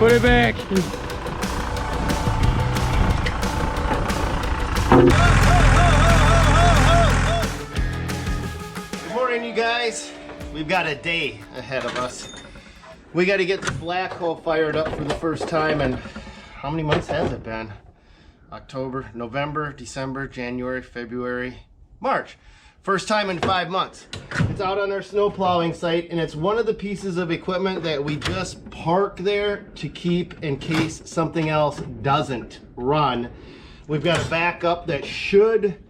Put it back. Good morning, you guys. We've got a day ahead of us. We got to get the black hole fired up for the first time, and how many months has it been? October, November, December, January, February, March. First time in 5 months. It's out on our snow plowing site, and it's one of the pieces of equipment that we just park there to keep in case something else doesn't run. We've got a backup that should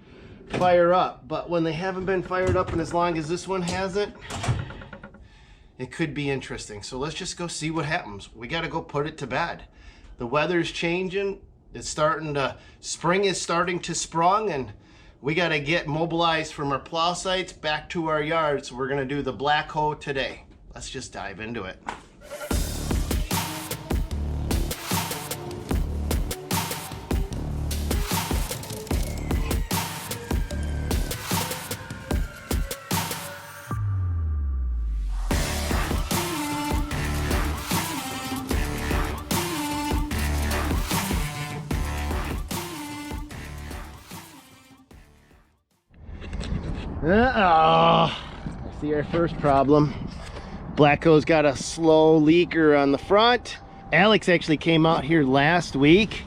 fire up, but when they haven't been fired up and as long as this one hasn't, it could be interesting. So let's just go see what happens. We got to go put it to bed. The weather's changing. It's starting to, spring is starting to sprung, and we got to get mobilized from our plow sites back to our yards. So we're going to do the black hoe today. Let's just dive into it. I see our first problem. Blackhoe's got a slow leaker on the front. Alex actually came out here last week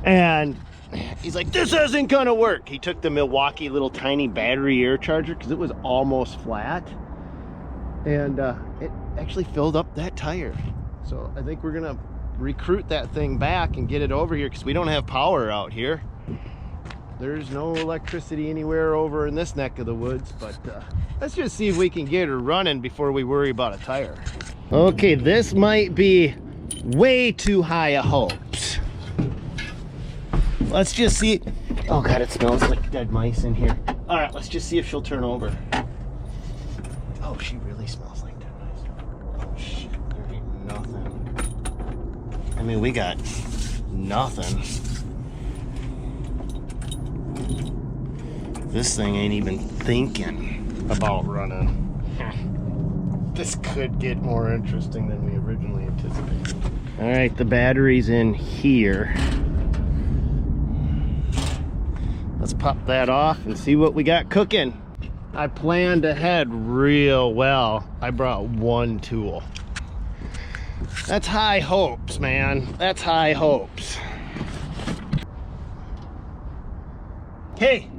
and he's like, this isn't gonna work. He took the Milwaukee little tiny battery air charger because it was almost flat, and it actually filled up that tire. So I think we're gonna recruit that thing back and get it over here because we don't have power out here. There's no electricity anywhere over in this neck of the woods, but let's just see if we can get her running before we worry about a tire. Okay, this might be way too high of hopes. Let's just see. Oh God, it smells like dead mice in here. All right, let's just see if she'll turn over. Oh, she really smells like dead mice. Oh shit, there ain't nothing. I mean, we got nothing. This thing ain't even thinking about running. This could get more interesting than we originally anticipated. All right, the battery's in here. Let's pop that off and see what we got cooking. I planned ahead real well. I brought one tool. That's high hopes, man. That's high hopes. Hey.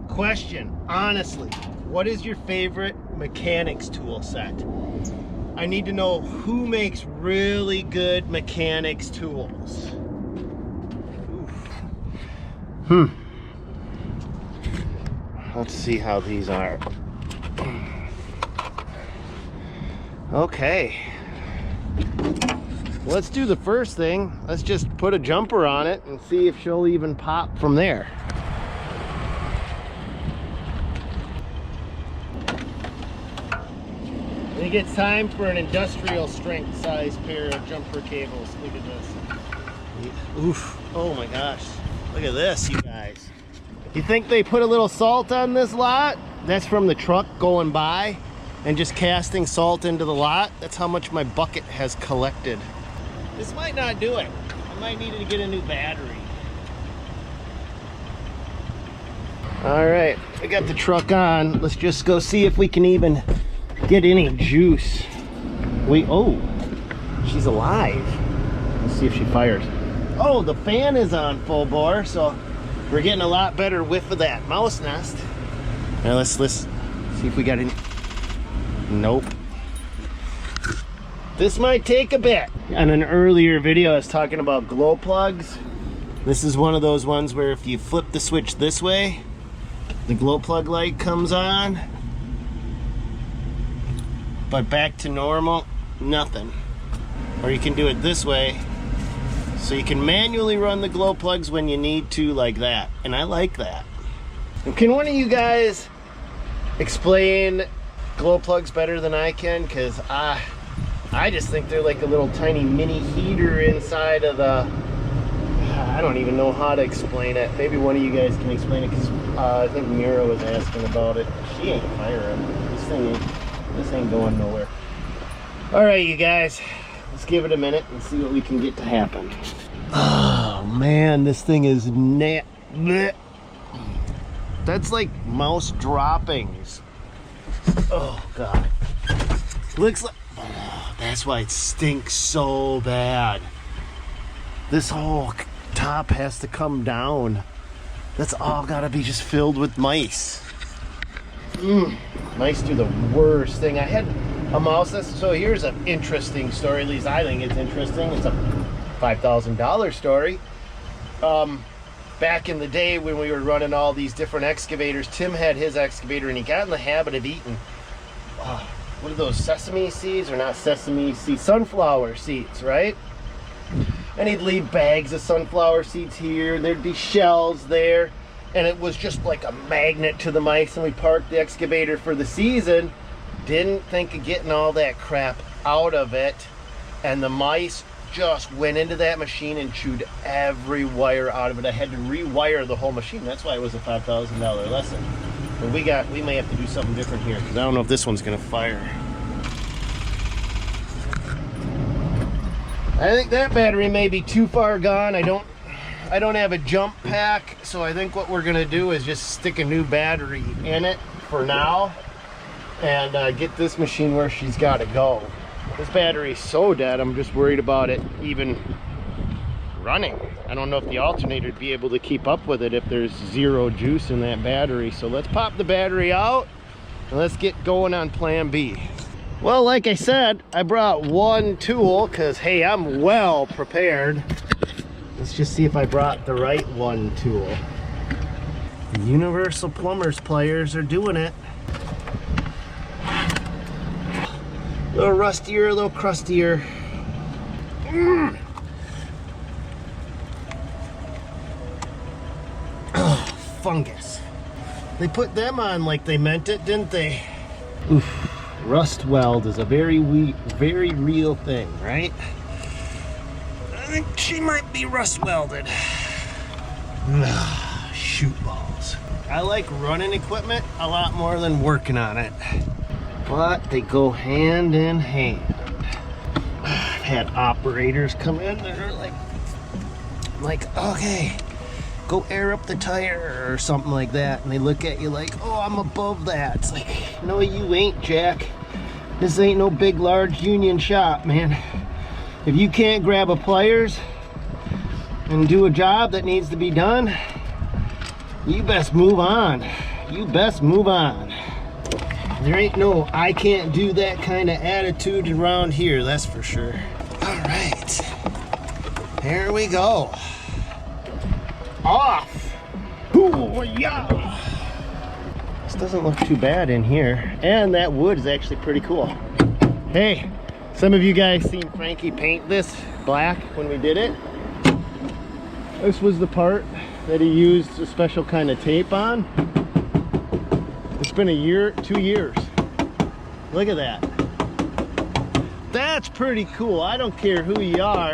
Question, honestly, what is your favorite mechanics tool set? I need to know who makes really good mechanics tools. Oof. Let's see how these are. Okay. Let's do the first thing. Let's just put a jumper on it and see if she'll even pop from there. I think it's time for an industrial strength size pair of jumper cables. Look at this. Oof. Oh my gosh. Look at this, you guys. You think they put a little salt on this lot? That's from the truck going by and just casting salt into the lot. That's how much my bucket has collected. This might not do it. I might need to get a new battery. All right, I got the truck on. Let's just go see if we can even get any juice. Oh, she's alive. Let's see if she fires. Oh, the fan is on full bore, so we're getting a lot better whiff of that mouse nest. Now let's see if we got any. Nope. This might take a bit. On an earlier video, I was talking about glow plugs. This is one of those ones where if you flip the switch this way, the glow plug light comes on. But back to normal, nothing. Or you can do it this way, so you can manually run the glow plugs when you need to, like that. And I like that. And can one of you guys explain glow plugs better than I can? Because I just think they're like a little tiny mini heater inside of the... I don't even know how to explain it. Maybe one of you guys can explain it, because I think Mira was asking about it. She ain't firing. This ain't going nowhere. All right, you guys, Let's give it a minute and see what we can get to happen. Oh man, this thing is bleh. That's like mouse droppings. Oh god. Looks like, oh, that's why it stinks so bad. This whole top has to come down. That's all gotta be just filled with mice. Mice do the worst thing. I had a mouse. So here's an interesting story. At least I think it's interesting. It's a $5,000 story. Back in the day when we were running all these different excavators, Tim had his excavator and he got in the habit of eating, what are those, sesame seeds, or not sesame seeds, sunflower seeds, right? And he'd leave bags of sunflower seeds here, there'd be shells there, and it was just like a magnet to the mice. And we parked the excavator for the season, didn't think of getting all that crap out of it, and the mice just went into that machine and chewed every wire out of it. I had to rewire the whole machine. That's why it was a $5,000 lesson. But we may have to do something different here, because I don't know if this one's gonna fire. I think that battery may be too far gone. I don't have a jump pack, so I think what we're gonna do is just stick a new battery in it for now and get this machine where she's got to go. This battery's so dead, I'm just worried about it even running. I don't know if the alternator would be able to keep up with it if there's zero juice in that battery. So let's pop the battery out and let's get going on plan B. Well, like I said, I brought one tool because, hey, I'm well prepared. Let's just see if I brought the right one tool. The Universal Plumbers pliers are doing it. A little rustier, a little crustier. Oh, fungus. They put them on like they meant it, didn't they? Oof. Rust weld is a very real thing, right? I think she might be rust welded. Shoot balls. I like running equipment a lot more than working on it, but they go hand in hand. I've had operators come in that are like, okay, go air up the tire or something like that, and they look at you like, oh, I'm above that. It's like, no, you ain't, Jack. This ain't no big, large union shop, man. If you can't grab a pliers and do a job that needs to be done, you best move on. You best move on. There ain't no I can't do that kind of attitude around here, that's for sure. All right, here we go. Off. Ooh, yeah. This doesn't look too bad in here, and that wood is actually pretty cool. Hey, some of you guys seen Frankie paint this black when we did it. This was the part that he used a special kind of tape on. It's been a year, 2 years. Look at that. That's pretty cool. I don't care who you are.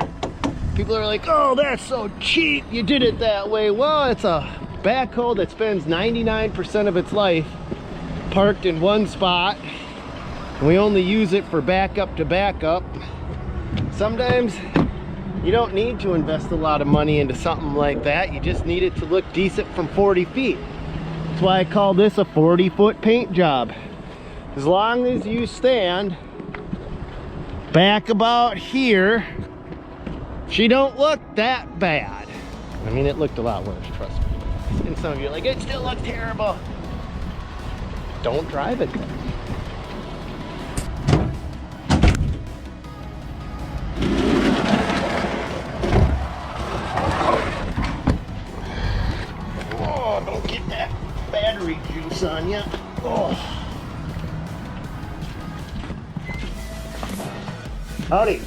People are like, oh, that's so cheap, you did it that way. Well, it's a backhoe that spends 99% of its life parked in one spot, and we only use it for backup to backup. Sometimes you don't need to invest a lot of money into something like that. You just need it to look decent from 40 feet. That's why I call this a 40-foot paint job. As long as you stand back about here, she don't look that bad. I mean, it looked a lot worse, trust me. And some of you are like, it still looks terrible. Don't drive it then. Oh, don't get that battery juice on you. Oh. Howdy.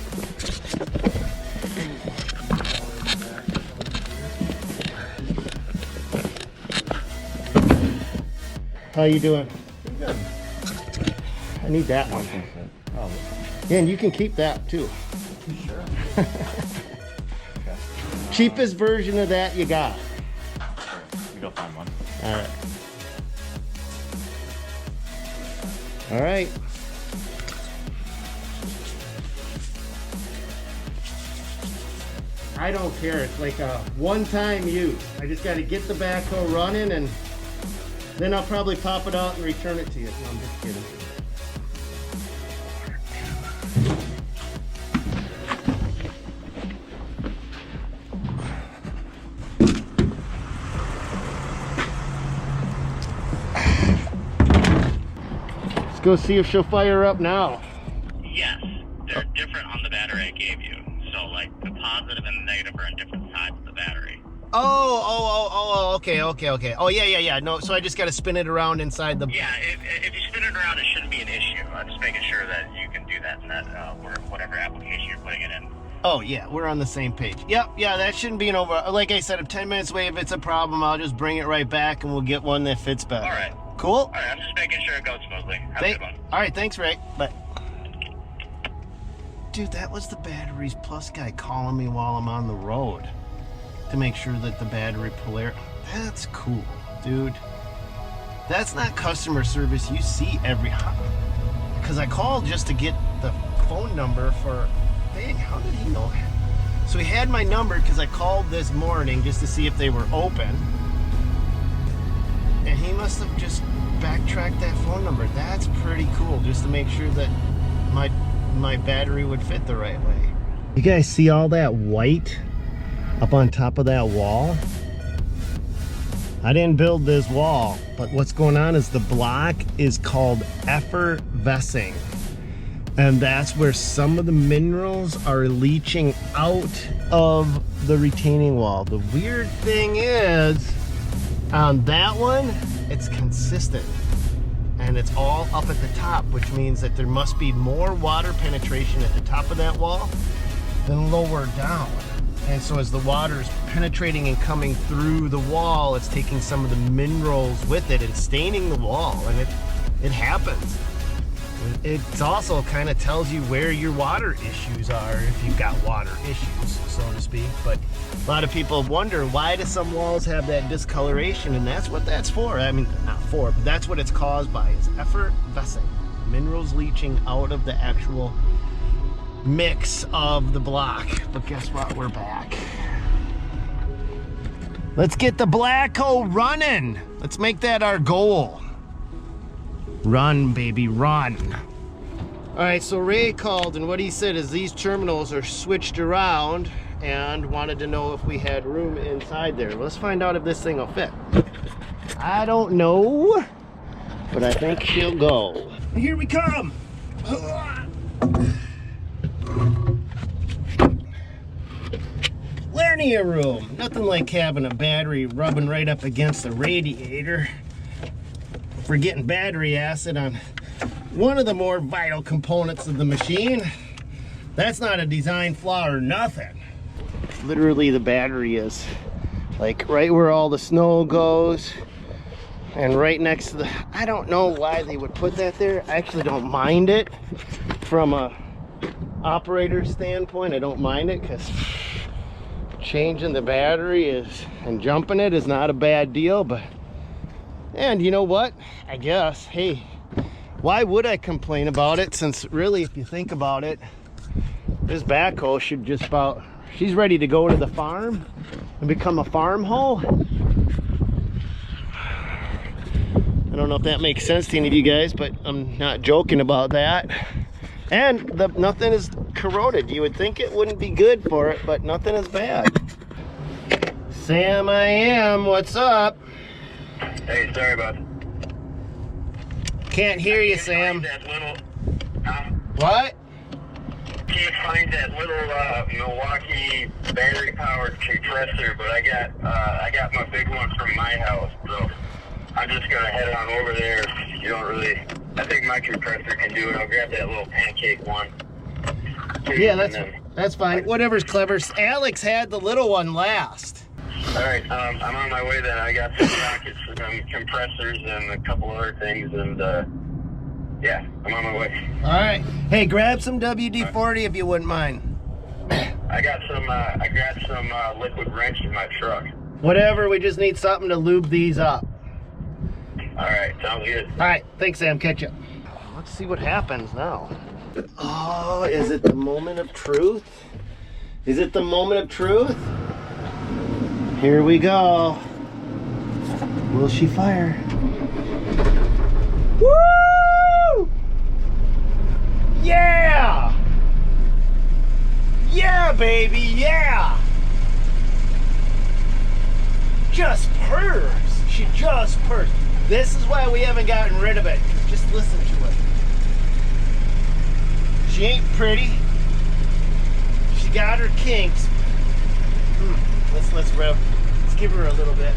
How you doing? Pretty good. I need that one. Oh. Yeah, and you can keep that too. Sure. Okay. Cheapest version of that you got. Sure. We go find one. All right. All right. I don't care. It's like a one-time use. I just got to get the backhoe running, and then I'll probably pop it out and return it to you. No, I'm just kidding. Let's go see if she'll fire up now. Yes, they're different on the battery I gave you. So, like, the positive and the negative are on different sides of the battery. Oh, okay. Oh, yeah. No, so I just got to spin it around inside the... Yeah, if you spin it around, it shouldn't be an issue. I'm just making sure that you can do that in that, whatever application you're putting it in. Oh, yeah, we're on the same page. Yep, yeah, that shouldn't be an over... Like I said, I'm 10 minutes away. If it's a problem, I'll just bring it right back, and we'll get one that fits better. All right. Cool? All right, I'm just making sure it goes smoothly. Have a good one. All right, thanks, Ray. Bye. Dude, that was the Batteries Plus guy calling me while I'm on the road to make sure that the battery polarity... That's cool, dude. That's not customer service you see every... Because I called just to get the phone number for... Dang, how did he know that? So he had my number because I called this morning just to see if they were open. And he must have just backtracked that phone number. That's pretty cool, just to make sure that my battery would fit the right way. You guys see all that white up on top of that wall? I didn't build this wall, but what's going on is the block is called effervescing. And that's where some of the minerals are leaching out of the retaining wall. The weird thing is, on that one, it's consistent. And it's all up at the top, which means that there must be more water penetration at the top of that wall than lower down. And so as the water is penetrating and coming through the wall, it's taking some of the minerals with it and staining the wall, and it happens. It also kind of tells you where your water issues are, if you've got water issues, so to speak. But a lot of people wonder, why do some walls have that discoloration? And that's what that's for. I mean, not for, but that's what it's caused by, is effervescing. Minerals leaching out of the actual mix of the block. But guess what? We're back. Let's get the backhoe running. Let's make that our goal. Run, baby, run. All right, so Ray called, and what he said is these terminals are switched around and wanted to know if we had room inside there. Let's find out if this thing will fit. I don't know, but I think she'll go. Here we come. Plenty of room. Nothing like having a battery rubbing right up against the radiator. For getting battery acid on one of the more vital components of the machine. That's not a design flaw or nothing. Literally, the battery is like right where all the snow goes, and right next to the... I don't know why they would put that there. I actually don't mind it from a operator standpoint. I don't mind it because changing the battery and jumping it is not a bad deal. But and you know what, I guess, hey, why would I complain about it, since really, if you think about it, this backhoe should just about... She's ready to go to the farm and become a farm hoe. I don't know if that makes sense to any of you guys, but I'm not joking about that. And nothing is corroded. You would think it wouldn't be good for it, but nothing is bad. Sam, I am. What's up? Hey, sorry about that. Can't hear you, Sam. What? Can't find that little Milwaukee battery-powered compressor, but I got my big one from my house, so I'm just gonna head on over there. You don't really... I think my compressor can do it. I'll grab that little pancake one. Yeah, that's fine. Whatever's clever. Alex had the little one last. All right, I'm on my way then. I got some sockets, some compressors, and a couple other things, and yeah, I'm on my way. All right. Hey, grab some WD-40 if you wouldn't mind. I grabbed some liquid wrench in my truck. Whatever. We just need something to lube these up. All right, sounds good. All right, thanks, Sam. Catch you. Let's see what happens now. Oh, is it the moment of truth? Is it the moment of truth? Here we go. Will she fire? Woo! Yeah! Yeah, baby, yeah! Just purrs. She just purrs. This is why we haven't gotten rid of it. Just listen to it. She ain't pretty. She got her kinks. Let's rev. Let's give her a little bit.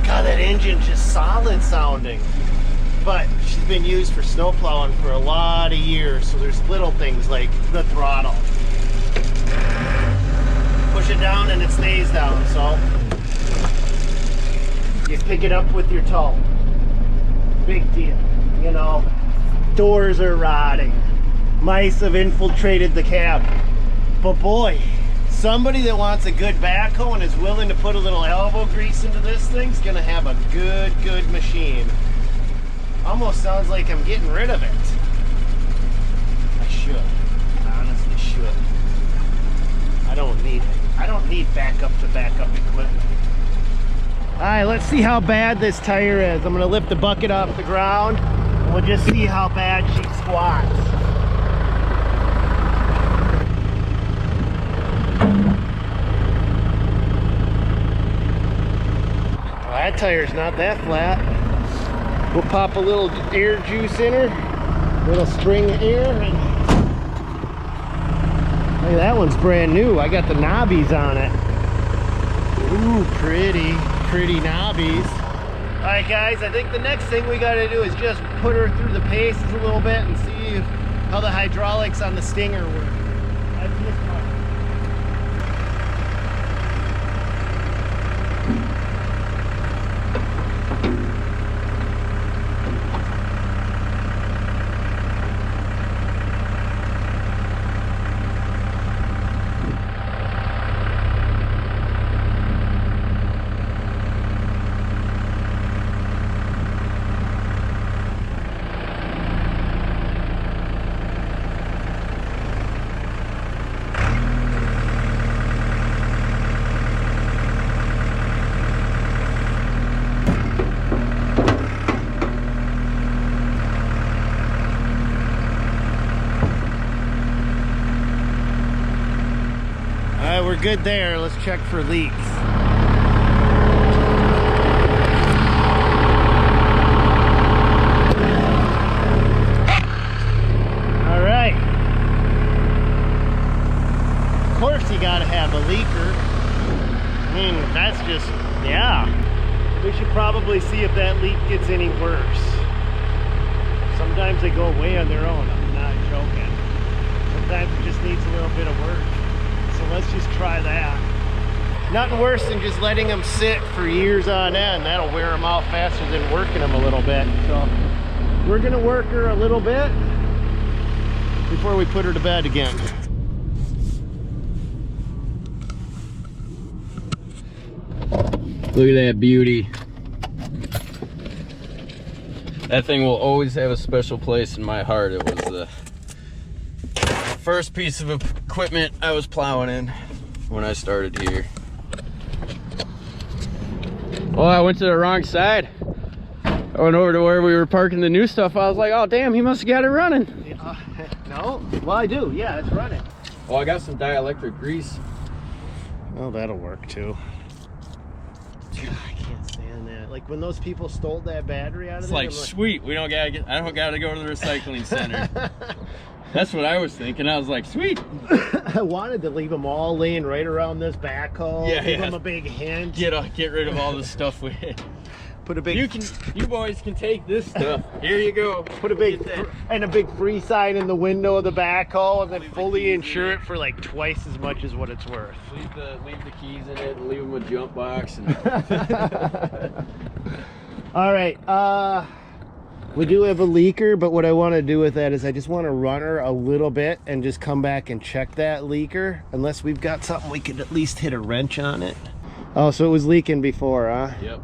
God, that engine just solid sounding. But she's been used for snow plowing for a lot of years, so there's little things like the throttle. Push it down and it stays down, so you pick it up with your toe. Big deal, you know. Doors are rotting. Mice have infiltrated the cab. But boy, somebody that wants a good backhoe and is willing to put a little elbow grease into this thing's gonna have a good machine. Almost sounds like I'm getting rid of it. I should. I honestly should. I don't need backup equipment. Alright, let's see how bad this tire is. I'm gonna lift the bucket off the ground and we'll just see how bad she squats. Well, that tire's not that flat. We'll pop a little air juice in her, little string of air, and look, that one's brand new. I got the knobbies on it. Ooh, pretty knobbies. All right, guys, I think the next thing we got to do is just put her through the paces a little bit and see how the hydraulics on the Stinger work. That's this part. We're good there. Let's check for leaks. All right. Of course you gotta have a leaker. I mean, that's just, yeah. We should probably see if that leak gets any worse. Sometimes they go away on their own. I'm not joking. Sometimes it just needs a little bit of work. So let's just try that. Nothing worse than just letting them sit for years on end. That'll wear them out faster than working them a little bit. So we're gonna work her a little bit before we put her to bed again. Look at that beauty. That thing will always have a special place in my heart. It was the first piece of equipment I was plowing in when I started here. Oh, I went to the wrong side. I went over to where we were parking the new stuff. I was like, oh damn, he must have got it running. No? Well, I do. Yeah, it's running. Oh, I got some dielectric grease. Well, that'll work too. God, I can't stand that. Like when those people stole that battery out of there. It's like, sweet, I don't gotta go to the recycling center. That's what I was thinking. I was like, sweet. I wanted to leave them all laying right around this backhoe. Yeah, give them a big hint. Get rid of all the stuff we had. Put a big. You boys can take this stuff. Here you go. Put a big and a big free sign in the window of the backhoe, and then fully insure it for like twice as much as what it's worth. Leave the keys in it, and leave them a jump box. And all right. We do have a leaker, but what I want to do with that is I just want to run her a little bit and just come back and check that leaker. Unless we've got something we could at least hit a wrench on it. Oh, so it was leaking before, huh? Yep.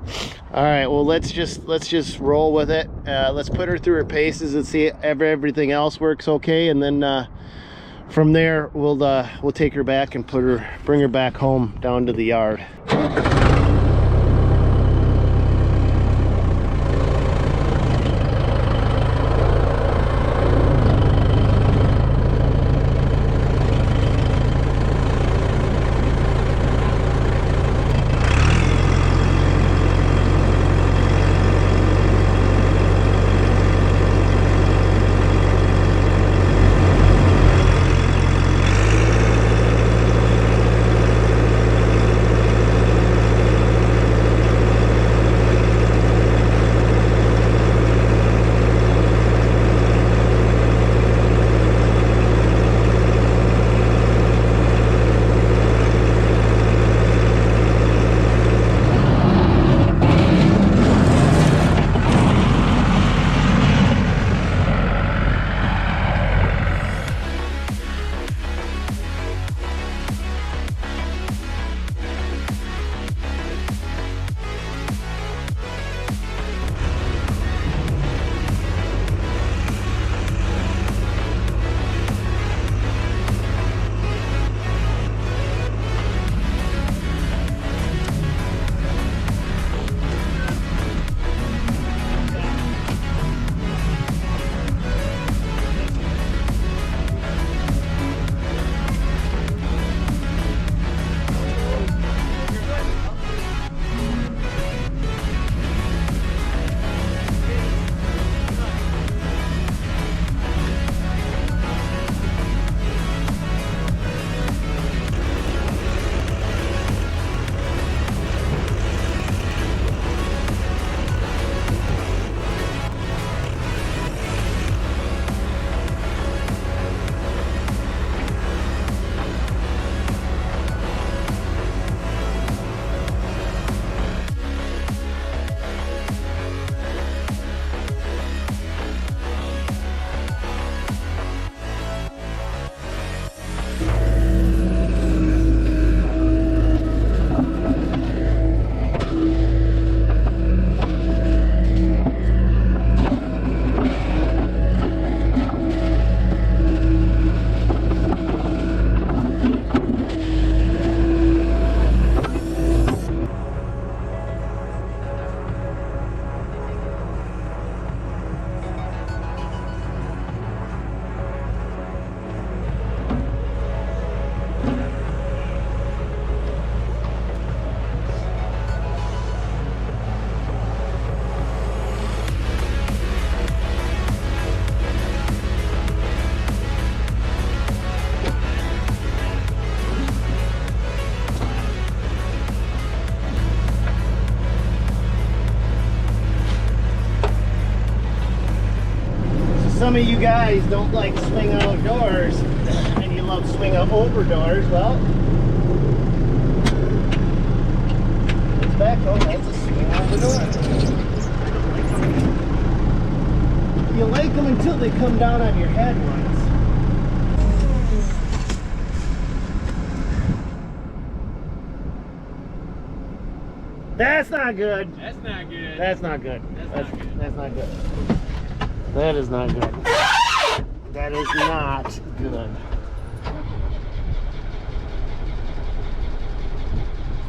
All right, well, let's just roll with it. Let's put her through her paces and see if everything else works okay, and then from there we'll take her back and bring her back home down to the yard. Some of you guys don't like swing out doors and you love swing out over doors. Well, it's backhoe. That's a swing over door. You like them until they come down on your head once. That's not good. That's not good. That's not good. That's not good. That's not good. That is not good. That is not good.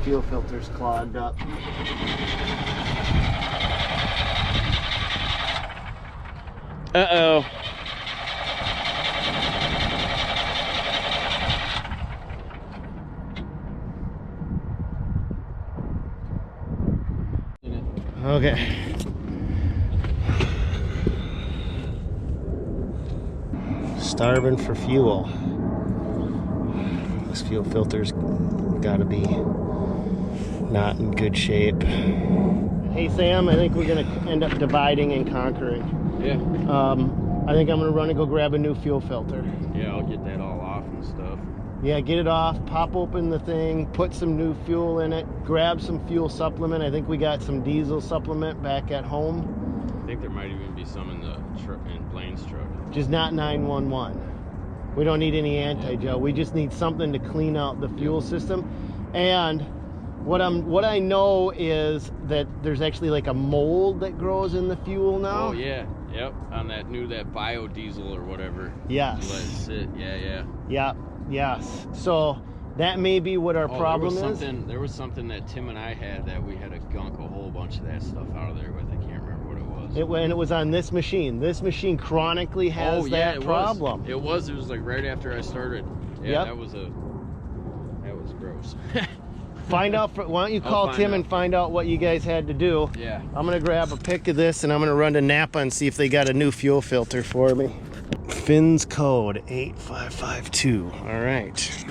Fuel filter's clogged up. Uh-oh. Okay. Starving for fuel. This fuel filter's gotta be not in good shape. Hey Sam, I think we're gonna end up dividing and conquering. Yeah. I think I'm gonna run and go grab a new fuel filter. Yeah, I'll get that all off and stuff. Yeah, get it off, pop open the thing, put some new fuel in it, grab some fuel supplement. I think we got some diesel supplement back at home. I think there might even be some in the in Blaine's truck. Just not 911. We don't need any anti-gel. We just need something to clean out the fuel system. And What I know is that there's actually like a mold that grows in the fuel now. Oh yeah, yep. On that biodiesel or whatever. Yes. Let it sit. Yeah. Yeah. Yes. So that may be what our problem is. There was something that Tim and I had that we had to gunk a whole bunch of that stuff out of there with. I can't remember what it was. And it was on this machine. This machine chronically has that problem. It was like right after I started. Yeah, Yep. that was gross. Find out. Why don't you call Tim and find out what you guys had to do? Yeah. I'm gonna grab a pic of this and I'm gonna run to Napa and see if they got a new fuel filter for me. Finn's code 8552. All right.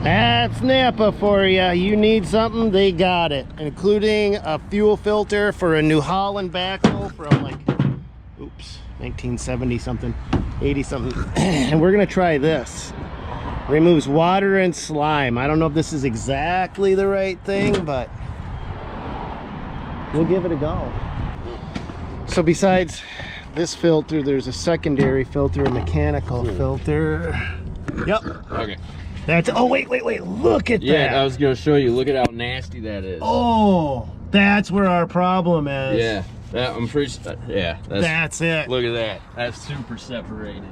That's Napa for you. You need something, they got it, including a fuel filter for a New Holland backhoe from like, oops, 1970 something, 80 something. And we're gonna try this. Removes water and slime. I don't know if this is exactly the right thing, but we'll give it a go. So besides this filter, there's a secondary filter, a mechanical filter. Yep. Okay. That's, oh wait, look at that. Yeah, I was gonna show you. Look at how nasty that is. Oh, that's where our problem is. Yeah, I'm pretty. Yeah, that's it. Look at that. That's super separated.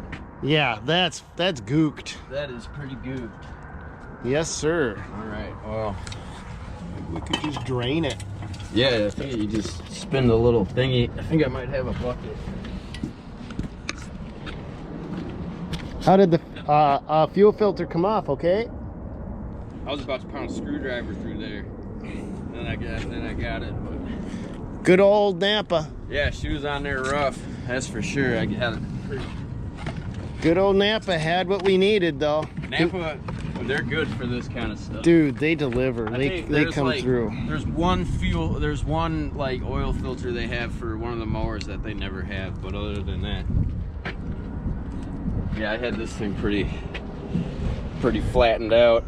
Yeah, that's gooked. That is pretty gooked. Yes, sir. All right. Well, we could just drain it. Yeah, I think you just spin the little thingy. I think I might have a bucket. How did the fuel filter come off? Okay. I was about to pound a screwdriver through there. Then I got it. But good old Napa. yeah, she was on there rough. That's for sure. I got it. Good old Napa had what we needed, though. Napa, they're good for this kind of stuff. Dude, they deliver. They come through. There's one like oil filter they have for one of the mowers that they never have, but other than that, yeah, I had this thing pretty flattened out.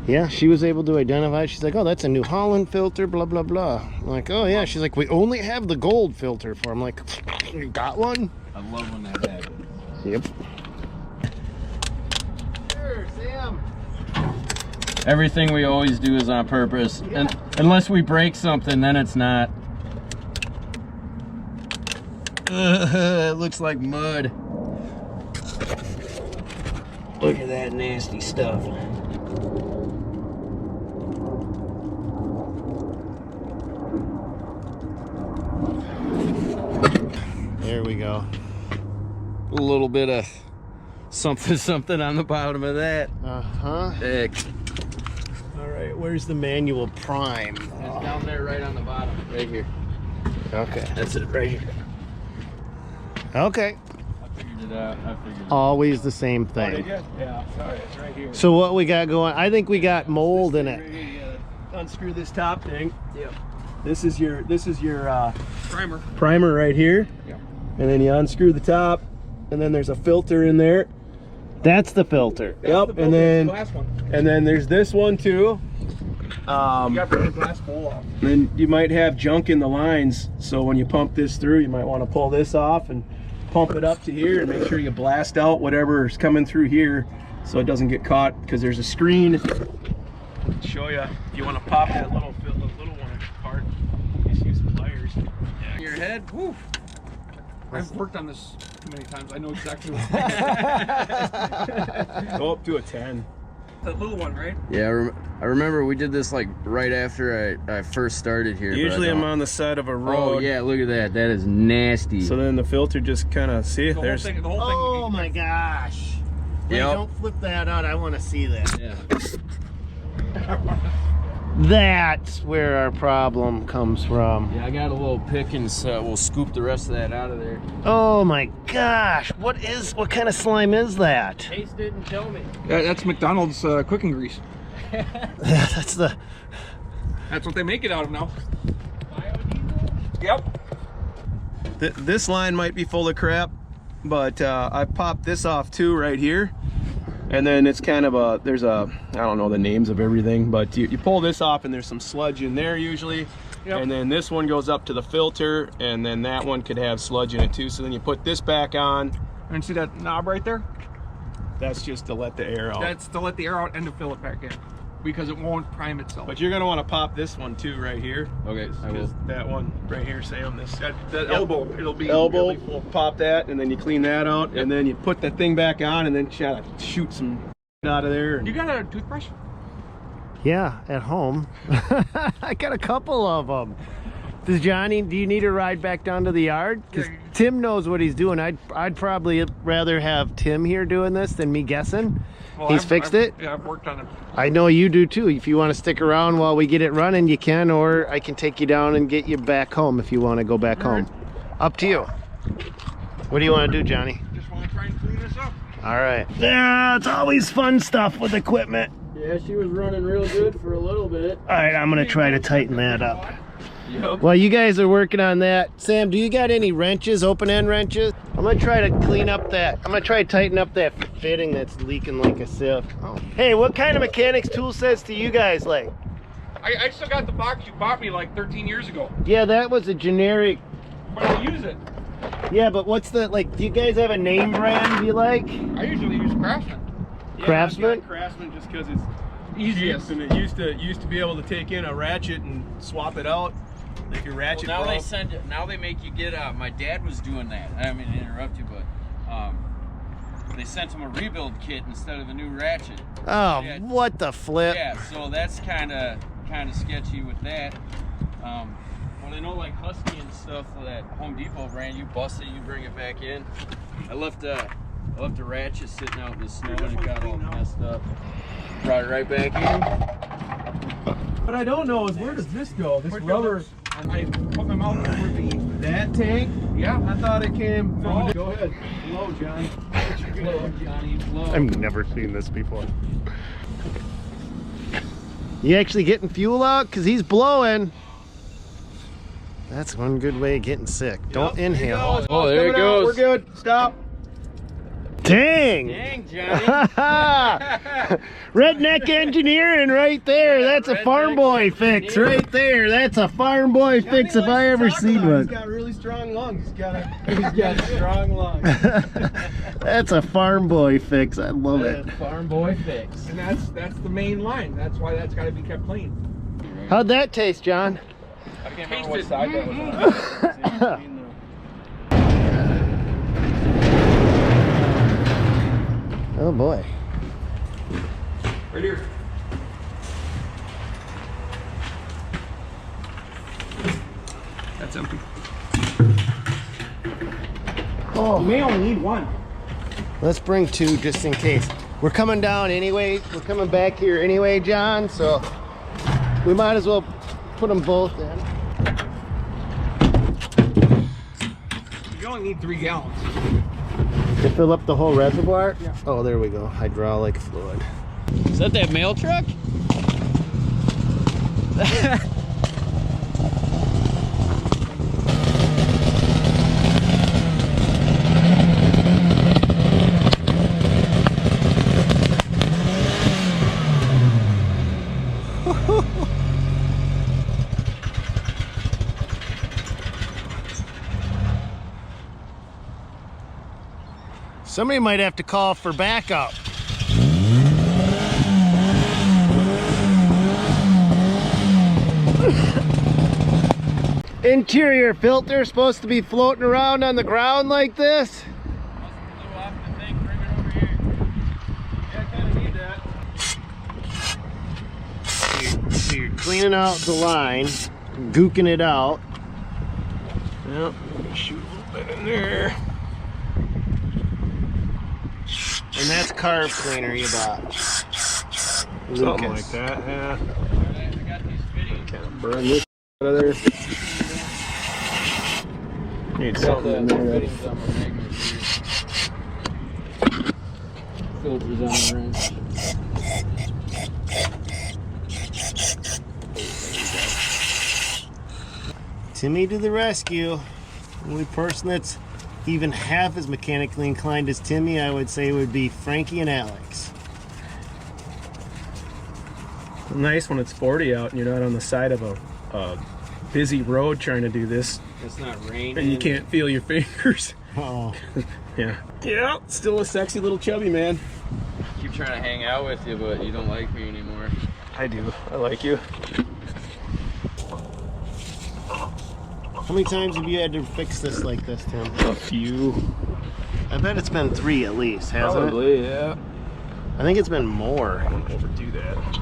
Yeah, she was able to identify. She's like, oh, that's a New Holland filter, blah, blah, blah. I'm like, oh, yeah. She's like, we only have the gold filter for. I'm like, you got one? I love when that happens. Yep. Sure, Sam. Everything we always do is on purpose. Yeah. And unless we break something, then it's not. It looks like mud. Look at that nasty stuff. There we go. A little bit of something on the bottom of that. Uh-huh. Heck. All right, where's the manual prime? It's down there right on the bottom, right here. Okay. That's it, right here. Okay. I figured it out. Always the same thing. Oh, did you? Yeah, sorry, it's right here. So what we got going, I think we got mold in it. Right here, you gotta unscrew this top thing. Yep. This is your Primer. primer right here. Yep. And then you unscrew the top, and then there's a filter in there. That's the filter. Yep. And then there's this one too. You got the glass bowl off. Then you might have junk in the lines, so when you pump this through, you might want to pull this off and pump it up to here and make sure you blast out whatever's coming through here so it doesn't get caught, because there's a screen. Show you if you want to pop that little one apart. Just use some pliers. Yeah. Your head. Woo. I've worked on this too many times. I know exactly what Go up to a 10. the little one, right? Yeah, I remember we did this like right after I first started here. Usually I'm on the side of a road. Oh yeah, look at that. That is nasty. So then the filter just kind of, see, The there's... whole thing. Oh my gosh. Wait, Yep. don't flip that out. I want to see that. Yeah. That's where our problem comes from. Yeah, I got a little pick and so we'll scoop the rest of that out of there. Oh my gosh. What kind of slime is that? Taste it and tell me. Yeah, that's McDonald's cooking grease. That's That's what they make it out of now. Yep. This line might be full of crap, but I popped this off too right here. And then it's kind of I don't know the names of everything, but you pull this off and there's some sludge in there usually. Yep. And then this one goes up to the filter, and then that one could have sludge in it too. So then you put this back on. And see that knob right there? That's just to let the air out. That's to let the air out and to fill it back in. because it won't prime itself. But you're gonna want to pop this one too, right here. Okay, I will. Because that one right here, Sam, this That elbow, it'll be elbow, really full. pop that, and then you clean that out, and then you put that thing back on, and then try to shoot some out of there. You got a toothbrush? Yeah, at home. I got a couple of them. Does Johnny, do you need a ride back down to the yard? Because Tim knows what he's doing. I'd probably rather have Tim here doing this than me guessing. Well, He's fixed it? Yeah, I've worked on it. I know you do too. If you want to stick around while we get it running, you can, or I can take you down and get you back home if you want to go back home. Up to you. What do you want to do, Johnny? Just want to try and clean this up. All right. Yeah, it's always fun stuff with equipment. Yeah, she was running real good for a little bit. All right, I'm going to try to tighten that up. Yep. While you guys are working on that, Sam, do you got any wrenches, open end wrenches? I'm gonna try to clean up that. I'm gonna try to tighten up that fitting that's leaking like a sieve. Oh. Hey, what kind of mechanics tool sets do you guys like? I still got the box you bought me like 13 years ago. Yeah, that was a generic. But I use it. Yeah, but what's the, like, do you guys have a name brand you like? I usually use Craftsman. Yeah, Craftsman? I've got Craftsman just because it's Easiest. cheap, and it used to be able to take in a ratchet and swap it out. Like your ratchet Well, broke. now they make you get my dad was doing that. I don't mean to interrupt you, but they sent him a rebuild kit instead of a new ratchet. Oh, Yeah. what the flip? Yeah, so that's kind of sketchy with that. Well, I know like Husky and stuff, that Home Depot brand, you bust it, you bring it back in. I left a ratchet sitting out in the snow and it got all messed up. Brought it right back in. What I don't know is, where does this go? This rubber. And I put my mouth over the... That tank? Yeah. I thought it came from. No. Go ahead. Blow, Johnny. Blow, Johnny, blow. I've never seen this before. You actually getting fuel out? Because he's blowing. That's one good way of getting sick. Don't inhale. Oh, there it goes. We're good. Stop. Dang! Dang, Johnny. Redneck engineering right there. That's a farm boy fix right there. That's a farm boy fix if I ever seen He's one. got really strong lungs. He's got strong lungs. That's a farm boy fix. I love it. Farm boy fix. And that's the main line. That's why that's got to be kept clean. How'd that taste, John? I can't Taste remember what it. side that was on. Oh boy. Right here. That's empty. Oh, You may only need one. let's bring two just in case. We're coming down anyway. We're coming back here anyway, John. So we might as well put them both in. You only need 3 gallons. To fill up the whole reservoir? Yeah. Oh, there we go. Hydraulic fluid. Is that mail truck? Somebody might have to call for backup. Interior filter supposed to be floating around on the ground like this. So you're cleaning out the line, gooking it out. Yep, shoot a little bit in there. And that's carb cleaner you bought. Something like that, yeah. I got these fittings. Kind of burn this out of there. Need something in there. Fittings on my magnet here. Filters on the wrench. Timmy to the rescue. The only person that's even half as mechanically inclined as Timmy, I would say, would be Frankie and Alex. Nice when it's 40 out and you're not on the side of a busy road trying to do this, It's not raining. and you can't feel your fingers. Oh, Yeah. Yeah, still a sexy little chubby man. Keep trying to hang out with you, but you don't like me anymore. I do. I like you. How many times have you had to fix this like this, Tim? A few. I bet it's been 3 at least, hasn't it? Probably, yeah. I think it's been more. I wouldn't overdo that.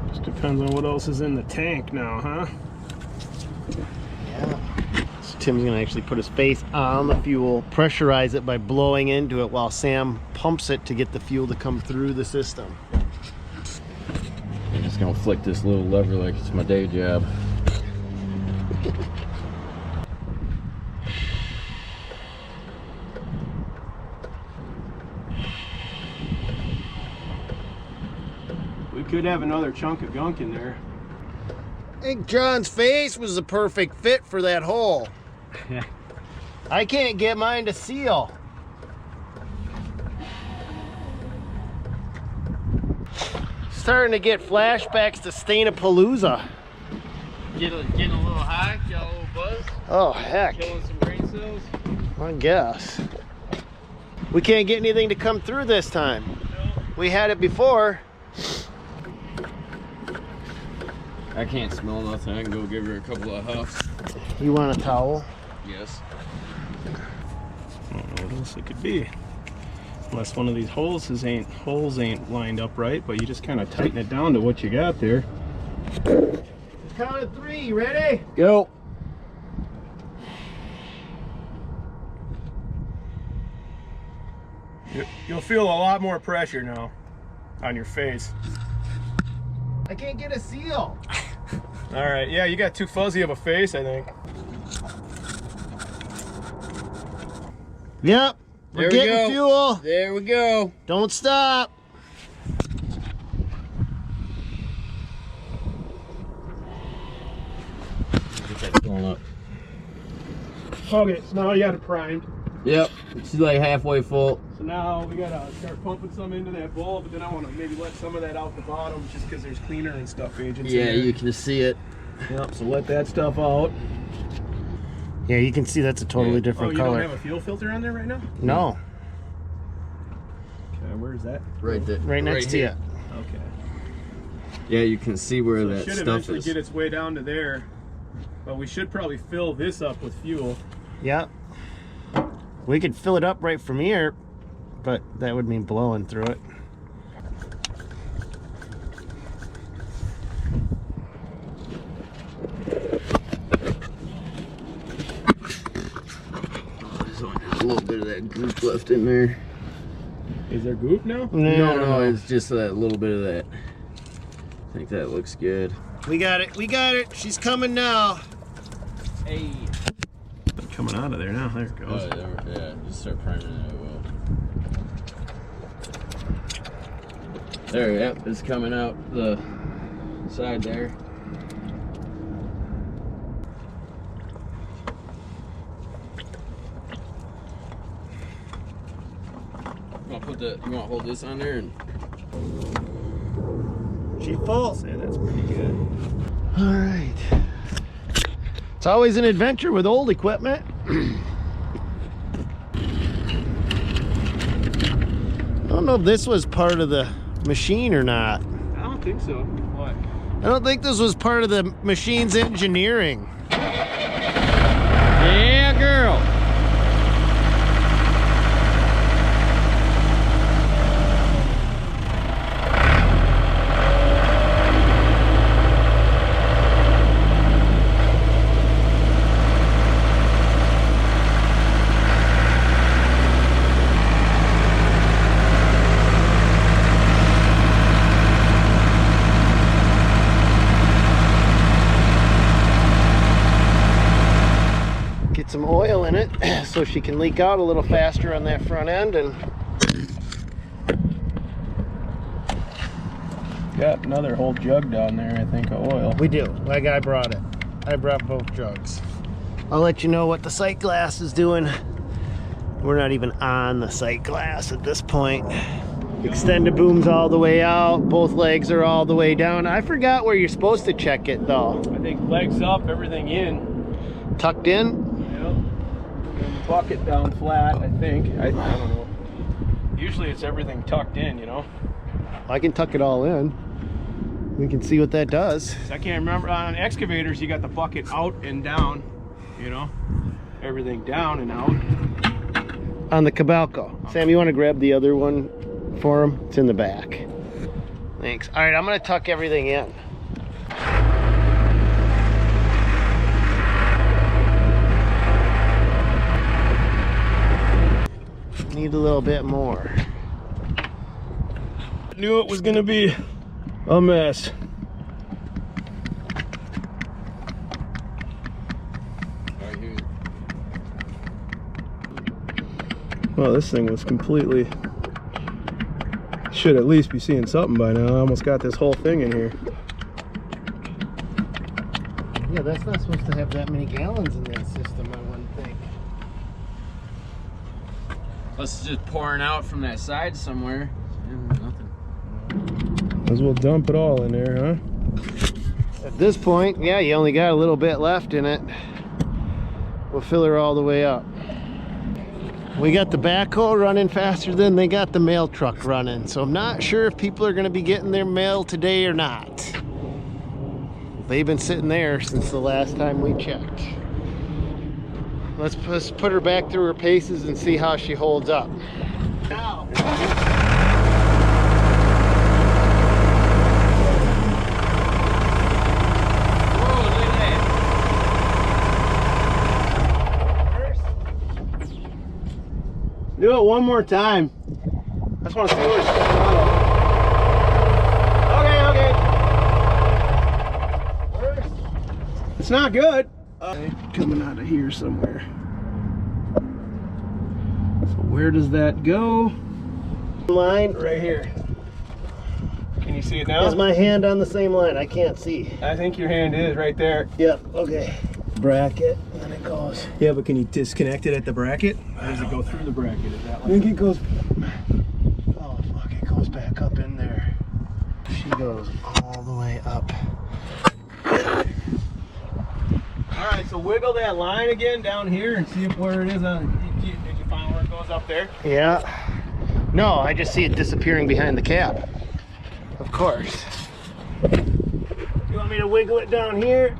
Just depends on what else is in the tank now, huh? Yeah. So Tim's gonna actually put his face on the fuel, pressurize it by blowing into it while Sam pumps it to get the fuel to come through the system. I'm just gonna flick this little lever like it's my day job. We could have another chunk of gunk in there. I think John's face was the perfect fit for that hole. I can't get mine to seal. Starting to get flashbacks to Stainapalooza. Getting a little high, got a little buzz. Oh, heck. Killing some brain cells. I guess. We can't get anything to come through this time. We had it before. I can't smell nothing. I can go give her a couple of huffs. You want a towel? Yes. I don't know what else it could be. Unless one of these holes ain't lined up right, but you just kind of tighten it down to what you got there. Count of 3, you ready? Go. You'll feel a lot more pressure now on your face. I can't get a seal. All right, yeah, you got too fuzzy of a face, I think. Yep. We're getting fuel. There we go. Don't stop. Get that going up. Okay, so now you got it primed. Yep. She's like halfway full. So now we gotta start pumping some into that bowl, but then I want to maybe let some of that out the bottom just because there's cleaner and stuff agents in Yeah, there. you can see it. Yep, so let that stuff out. Yeah, you can see that's a totally Oh, different you color. don't have a fuel filter on there right now? No, Okay, where is that? Right there. right next to here. you. Okay. Yeah, you can see where So it that should stuff eventually is. get its way down to there, but we should probably fill this up with fuel. Yep. We could fill it up right from here, but that would mean blowing through it. There's only a little bit of that goop left in there. Is there goop now? No, it's just that little bit of that. I think that looks good. We got it. We got it. She's coming now. Hey. Coming out of there now. There it goes. Yeah, just start priming it. There, yep, it's coming out the side there. You want to hold this on there and She's full. Yeah, that's pretty good. All right. It's always an adventure with old equipment. I don't know if this was part of the machine or not. I don't think so. What? I don't think this was part of the machine's engineering. yeah, girl. Get some oil in it so she can leak out a little faster on that front end. And Got another whole jug down there, I think, of oil. we do. Like I brought it. I brought both jugs. I'll let you know what the sight glass is doing. We're not even on the sight glass at this point. Extended boom's all the way out. Both legs are all the way down. I forgot where you're supposed to check it though. I think legs up, everything in. Tucked in? Yep. And bucket down flat, I think. I don't know. Usually it's everything tucked in, you know. I can tuck it all in. We can see what that does. I can't remember, on excavators you got the bucket out and down, you know, everything down and out. On the Cabalco. Sam, you want to grab the other one for him? It's in the back. Thanks. All right, I'm going to tuck everything in. Need a little bit more. Knew it was going to be a mess. Well, this thing was completely, should at least be seeing something by now. I almost got this whole thing in here. Yeah, that's not supposed to have that many gallons in that system, I wouldn't think. Unless it's just pouring out from that side somewhere. Yeah, nothing. Might as well dump it all in there, huh? At this point, yeah, you only got a little bit left in it. We'll fill her all the way up. We got the backhoe running faster than they got the mail truck running, so I'm not sure if people are going to be getting their mail today or not. They've been sitting there since the last time we checked. Let's put her back through her paces and see how she holds up. Now. Do it one more time. I just want to see where it's going. Okay. It's not good. Coming out of here somewhere. So where does that go? Line Right here. Can you see it now? is my hand on the same line? I can't see. I think your hand is right there. Yep, okay. Bracket, and then it goes. Yeah, but can you disconnect it at the bracket? Or does it go through the bracket? Is that I think it goes, oh fuck, it goes back up in there. She goes all the way up. All right, so wiggle that line again down here and see if where it is on, did you find where it goes up there? Yeah. No, I just see it disappearing behind the cab. Of course. You want me to wiggle it down here?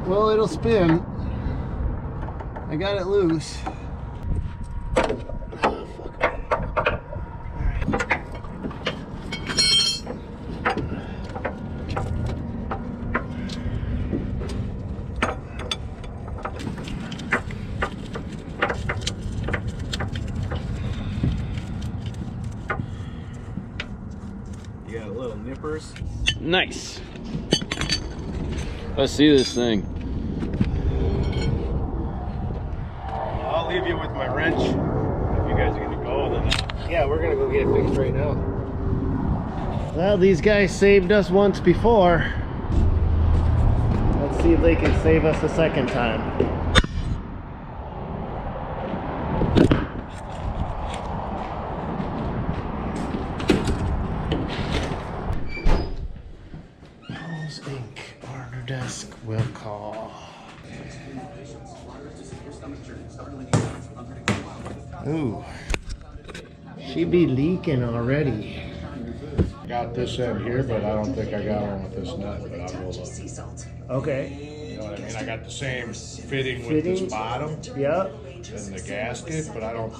Well, it'll spin. I got it loose. Oh, fuck. All right. You got little nippers. Nice. Let's see this thing. I'll leave you with my wrench. If you guys are gonna go, then Yeah, we're gonna go get it fixed right now. Well, these guys saved us once before. Let's see if they can save us a second time. Paul's Inc. Order desk will call. Ooh, she be leaking already. Got this end here, but I don't think I got one with this nut, but I will. Okay. You know what I mean? I got the same fitting with this bottom Yep. and the gasket, but I don't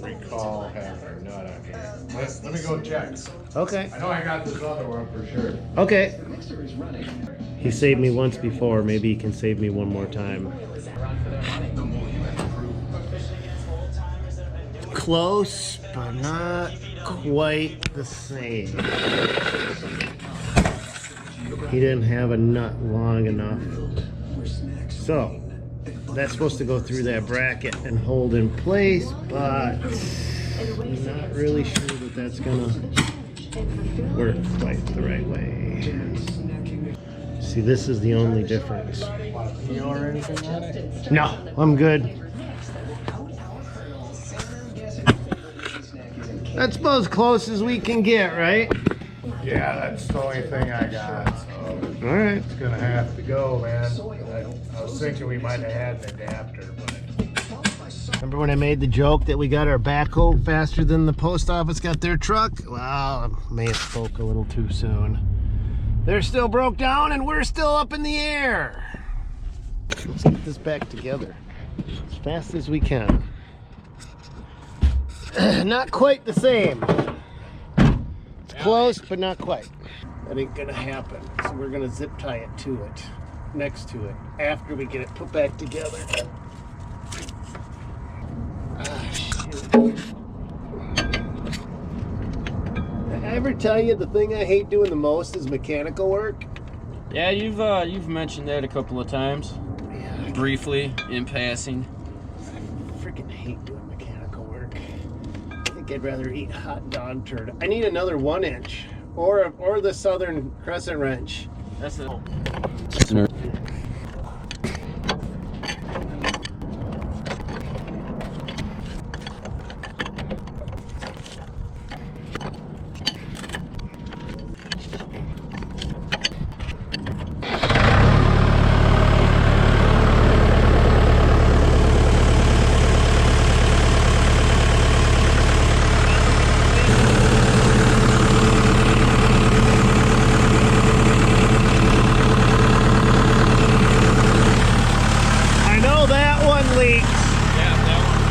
recall having a nut on here. Let me go check. Okay. I know I got this other one for sure. Okay. He saved me once before. Maybe he can save me one more time. Close, but not quite the same. He didn't have a nut long enough. So, that's supposed to go through that bracket and hold in place, but I'm not really sure that that's gonna work quite the right way. See, this is the only difference. Feel or anything on it? No, I'm good. That's about as close as we can get, right? Yeah, that's the only thing I got, so All right. it's gonna have to go, man. I was thinking we might have had an adapter, but Remember when I made the joke that we got our backhoe faster than the post office got their truck? Well, I may have spoke a little too soon. They're still broke down and we're still up in the air. Let's get this back together as fast as we can. Not quite the same. It's close, but not quite. That ain't gonna happen. So we're gonna zip tie it to it, next to it, after we get it put back together. Ah, shit. Did I ever tell you the thing I hate doing the most is mechanical work? Yeah, you've mentioned that a couple of times. Yeah, Briefly, in passing. I freaking hate doing mechanical work. I think I'd rather eat hot dog turd. I need another 1-inch or the Southern Crescent wrench. That's it.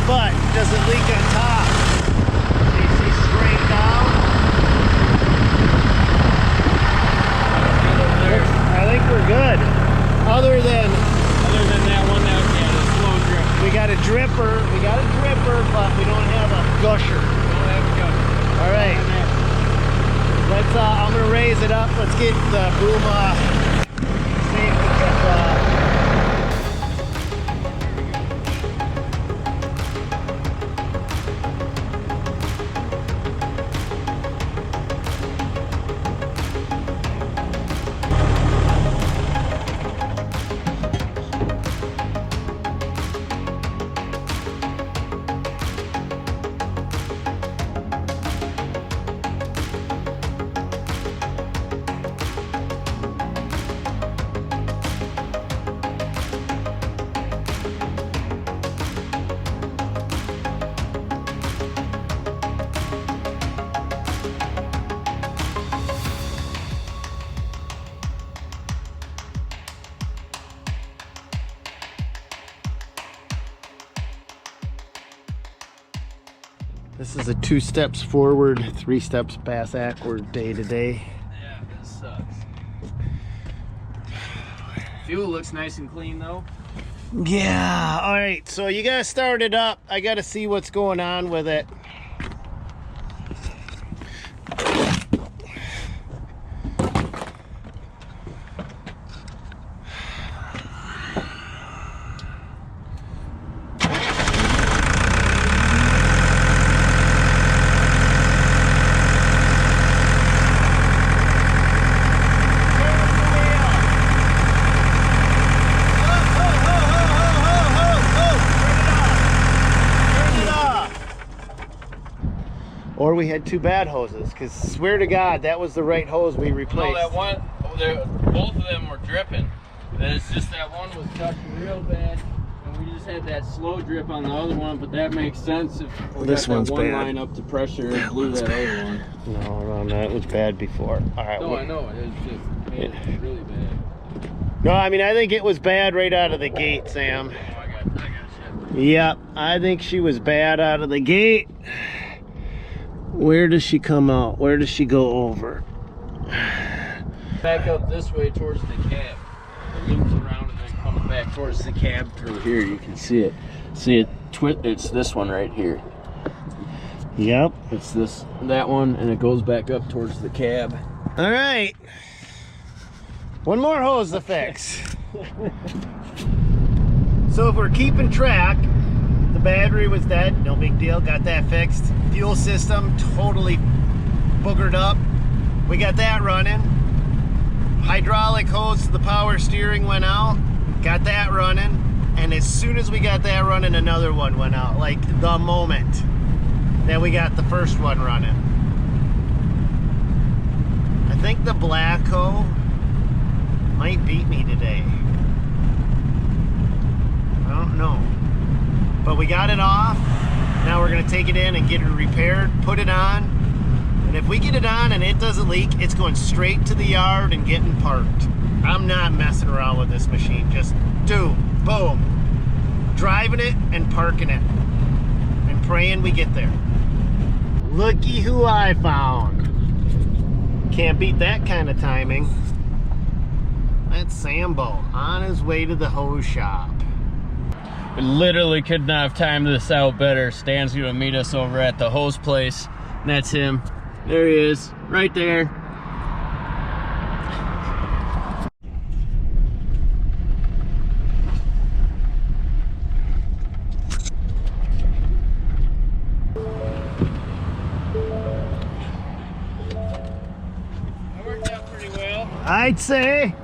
But does it leak on top? You see straight down? I think we're good. Other than that one that the slow drip. we got a dripper, but we don't have a gusher. All right. Let's I'm gonna raise it up. Let's get the boom see if we can This is a 2 steps forward, 3 steps backward day to day. Yeah, this sucks. Fuel looks nice and clean though. Yeah, all right, so you gotta start it up. I gotta see what's going on with it. Or we had 2 bad hoses, because swear to God, that was the right hose we replaced. No, that one, both of them were dripping. It's just that one was touching real bad, and we just had that slow drip on the other one, but that makes sense if we This got one's that one bad. line up to pressure and blew that other one. No, that was bad before. All right. No, I know, it was just really bad. No, I mean, I think it was bad right out of the gate, Sam. Oh, I got shit. Yep, I think she was bad out of the gate. Where does she come out? Where does she go over? Back up this way towards the cab. It loops around and then comes back towards the cab through here. You can see it. See it? It's this one right here. Yep. It's that one, and it goes back up towards the cab. All right. One more hose to fix. So if we're keeping track, the battery was dead, no big deal, got that fixed. Fuel system totally boogered up. We got that running. Hydraulic hose to the power steering went out, got that running. And as soon as we got that running, another one went out, like the moment that we got the first one running. I think the backhoe might beat me today. I don't know. But we got it off. Now we're gonna take it in and get it repaired, put it on. And if we get it on and it doesn't leak, it's going straight to the yard and getting parked. I'm not messing around with this machine. Just boom, driving it and parking it and praying we get there. Looky who I found. Can't beat that kind of timing. That's Sambo on his way to the hose shop. We literally could not have timed this out better. Stan's gonna meet us over at the hose place. And that's him. There he is, right there. That worked out pretty well. I'd say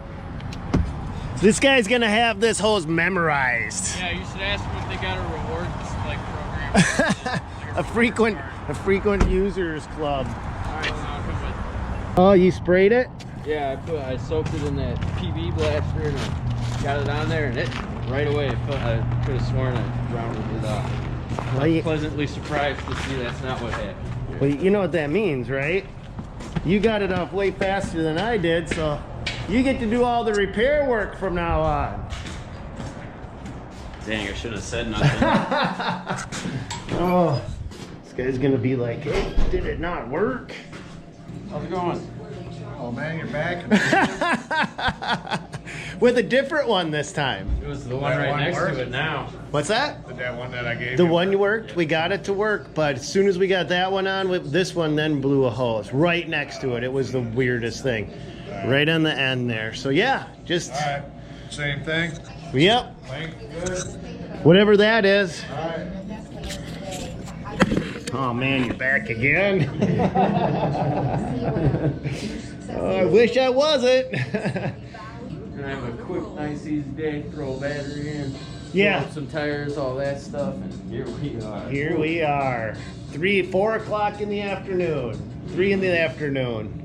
this guy's gonna have this hose memorized. Yeah, you should ask them if they got a rewards like program. a frequent users club. Alright, so I'll come with. Oh, you sprayed it? Yeah, I soaked it in that PV blaster and I got it on there, and it right away. I could have sworn I rounded it off. Well, I'm pleasantly surprised to see that's not what happened. Well, you know what that means, right? You got it off way faster than I did, so you get to do all the repair work from now on. Dang, I shouldn't have said nothing. Oh, this guy's gonna be like, hey, did it not work? How's it going? Oh man, you're back. With a different one this time. It was the one That right one next worked? to it now. What's that? Did that one that I gave The you? one you worked, we got it to work, but as soon as we got that one on, with this one then blew a hose right next to it. It was the weirdest thing. Right on the end there. So yeah, just, All right, same thing. yep, Link, good. whatever that is. All right. Oh man, you're back again. Oh, I wish I wasn't. Gonna have a quick, nice, easy day. Throw a battery in. Yeah. Throw up some tires, all that stuff, and here we are. Here we are. 4 o'clock in the afternoon. 3 in the afternoon.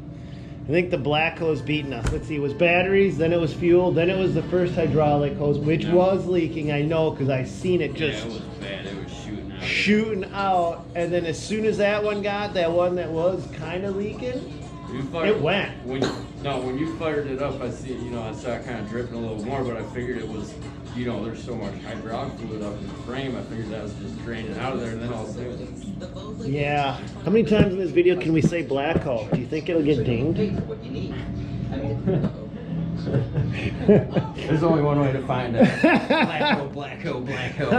I think the black hose beating us. Let's see, it was batteries, then it was fuel, then it was the first hydraulic hose, which was leaking, I know, because I seen it Yeah, just it was bad. It was shooting out. shooting out. And then as soon as that one got, that one that was kind of leaking, it went. When you fired it up, I saw it kind of dripping a little more, but I figured it was, there's so much hydraulic fluid up in the frame. I figured that was just draining out of there, and then all of a sudden. Yeah. How many times in this video can we say black hole? Do you think it'll get dinged? There's only one way to find out. Black hole, black hole, black hole.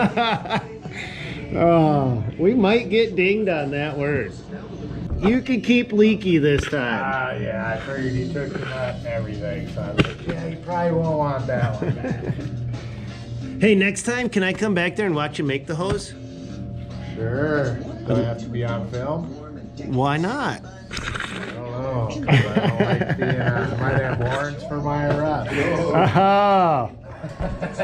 Oh, we might get dinged on that word. You can keep leaky this time. Yeah, I figured you took everything, so I was like, yeah, you probably won't want that one back. Hey, next time, can I come back there and watch you make the hose? Sure. Do I have to be on film? Why not? I don't know. 'Cause I don't like being on. I might have warrants for my arrest. Oh.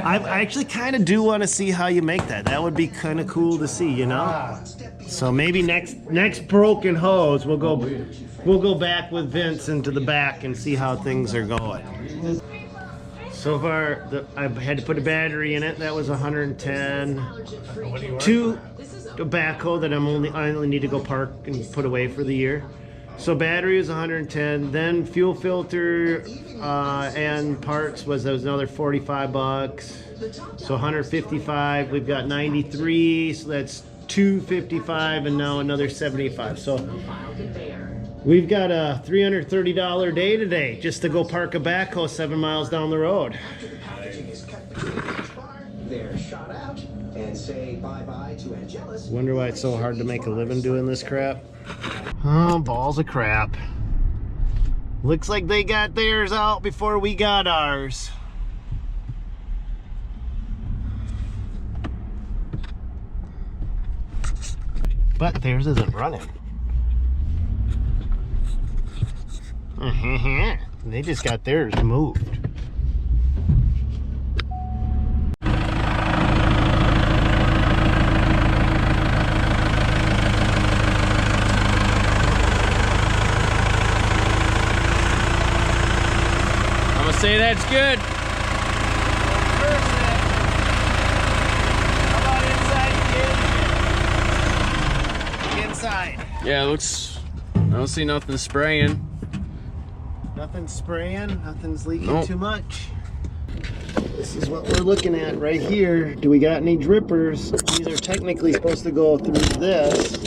I actually kind of do want to see how you make that. That would be kind of cool to see, you know? So maybe next broken hose, we'll go back with Vince into the back and see how things are going. So far, I had to put a battery in it. That was 110. Two backhoe that I only need to go park and put away for the year. So battery was 110. Then fuel filter and parts was another 45 bucks. So 155. We've got 93. So that's 255, and now another 75. So we've got a $330 day today just to go park a backhoe 7 miles down the road. Wonder why it's so hard to make a living doing this crap. Oh, balls of crap. Looks like they got theirs out before we got ours. But theirs isn't running. They just got theirs moved. I'm gonna say that's good. How about inside Yeah, it looks, I don't see nothing spraying. Nothing's spraying, nothing's leaking Nope. too much. This is what we're looking at right here. Do we got any drippers? These are technically supposed to go through this,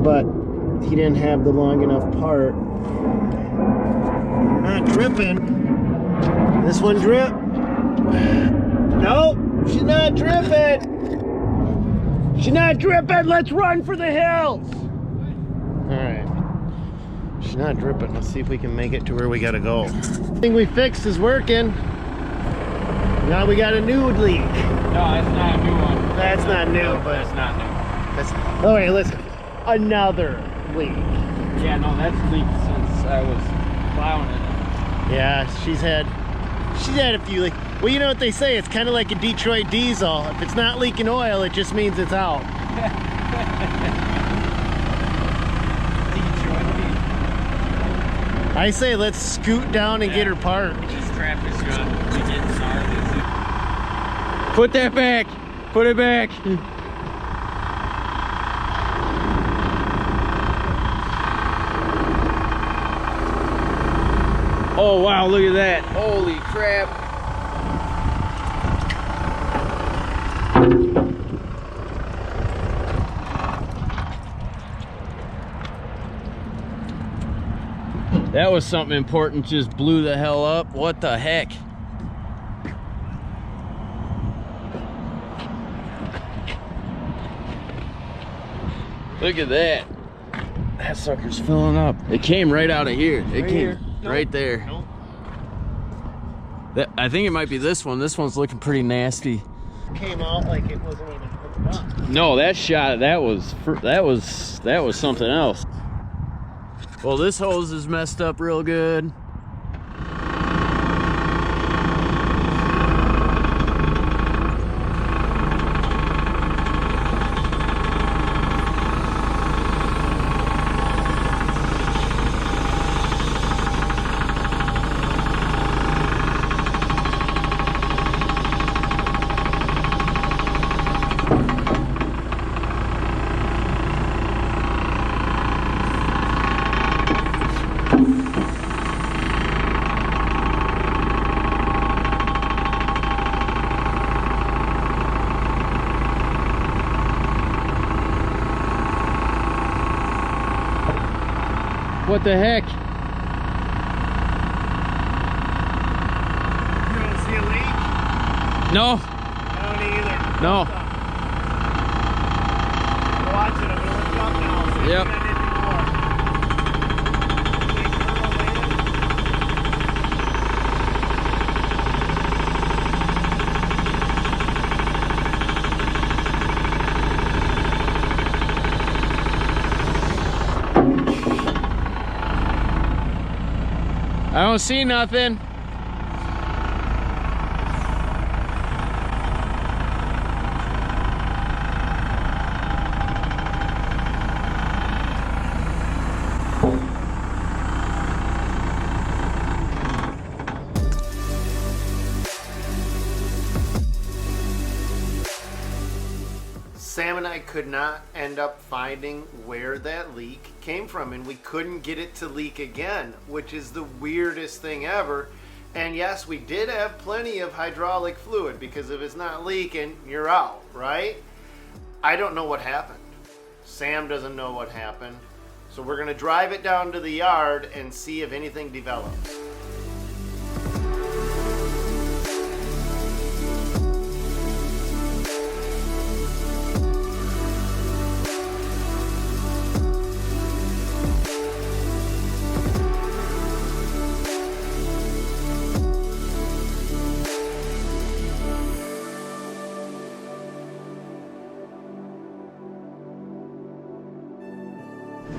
but he didn't have the long enough part. Not dripping. This one drip. Nope, she's not dripping. She's not dripping. Let's run for the hills. All right. She's not dripping. Let's see if we can make it to where we gotta go. Thing we fixed is working. Now we got a new leak. No, that's not a new one. That's not new, but That's not new. that's. Oh wait, listen. Another leak. Yeah, no, that's leaked since I was plowing it. Yeah, she's had a few leaks. Well, you know what they say, it's kind of like a Detroit diesel. If it's not leaking oil, it just means it's out. I say let's scoot down and get her parked. This traffic's gonna be getting gnarly. Put that back. Put it back. Oh wow, look at that. Holy crap. That was something important, just blew the hell up. What the heck? Look at that. That sucker's filling up. It came right out of here. It came right there. Nope. I think it might be this one. This one's looking pretty nasty. Came out like it wasn't even hooked up. No, that shot, that was something else. Well, this hose is messed up real good. What the heck? You don't see a leak? No, I don't either. no. Watch it, I'm gonna look it up now. See Yep. what I did I don't see nothing. Sam and I could not end up finding where that leak came from, and we couldn't get it to leak again, which is the weirdest thing ever. And yes, we did have plenty of hydraulic fluid, because if it's not leaking, you're out, right? I don't know what happened. Sam doesn't know what happened. So we're gonna drive it down to the yard and see if anything developed.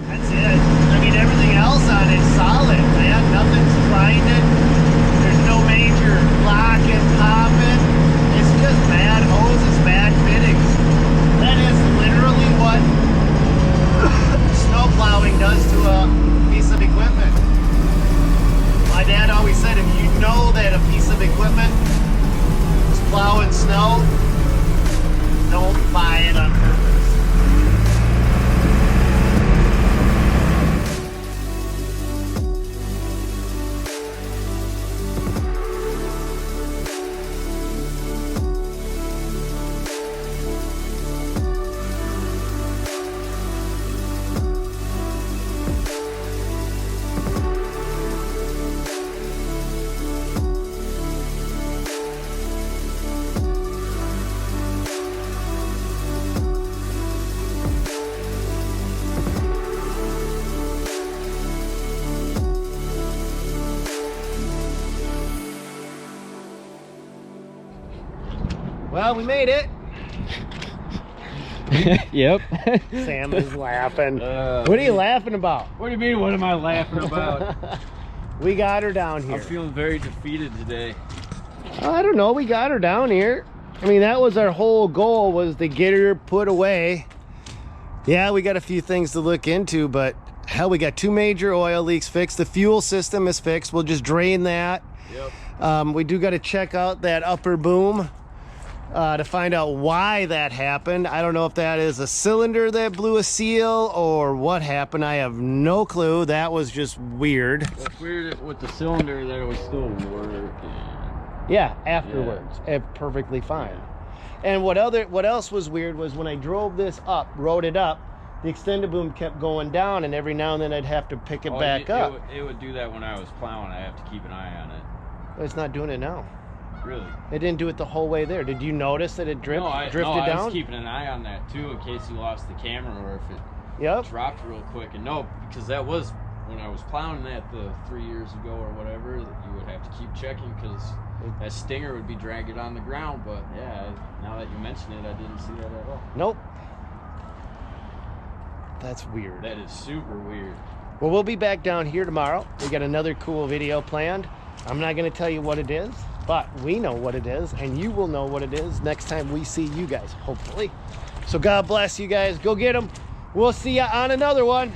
That's it. I mean, everything else on it's solid, man. Nothing's grinding. There's no major locking, popping. It's just bad hoses, bad fittings. That is literally what snow plowing does to a piece of equipment. My dad always said, if you know that a piece of equipment is plowing snow, don't buy it on purpose. Well, we made it. Yep. Sam is laughing. What are you laughing about? What do you mean, what am I laughing about? We got her down here. I'm feeling very defeated today. I don't know, we got her down here. I mean, that was our whole goal, was to get her put away. Yeah, we got a few things to look into, but hell, we got 2 major oil leaks fixed. The fuel system is fixed. We'll just drain that. Yep. We do got to check out that upper boom to find out why that happened. I don't know if that is a cylinder that blew a seal or what happened. I have no clue. That was just weird. It's weird with the cylinder that it was still working. Yeah, afterwards, perfectly fine. And what else was weird was when I drove this up, rode it up, the extended boom kept going down, and every now and then I'd have to pick it back up. It would do that when I was plowing. I have to keep an eye on it. But it's not doing it now. Really? It didn't do it the whole way there. Did you notice that it drifted down? I was keeping an eye on that too, in case you lost the camera or if it dropped real quick. And no, because that was when I was plowing that 3 years ago or whatever, that you would have to keep checking because that stinger would be dragging on the ground. But yeah, now that you mention it, I didn't see that at all. Nope. That's weird. That is super weird. Well, we'll be back down here tomorrow. We got another cool video planned. I'm not going to tell you what it is, but we know what it is, and you will know what it is next time we see you guys, hopefully. So God bless you guys. Go get them. We'll see you on another one.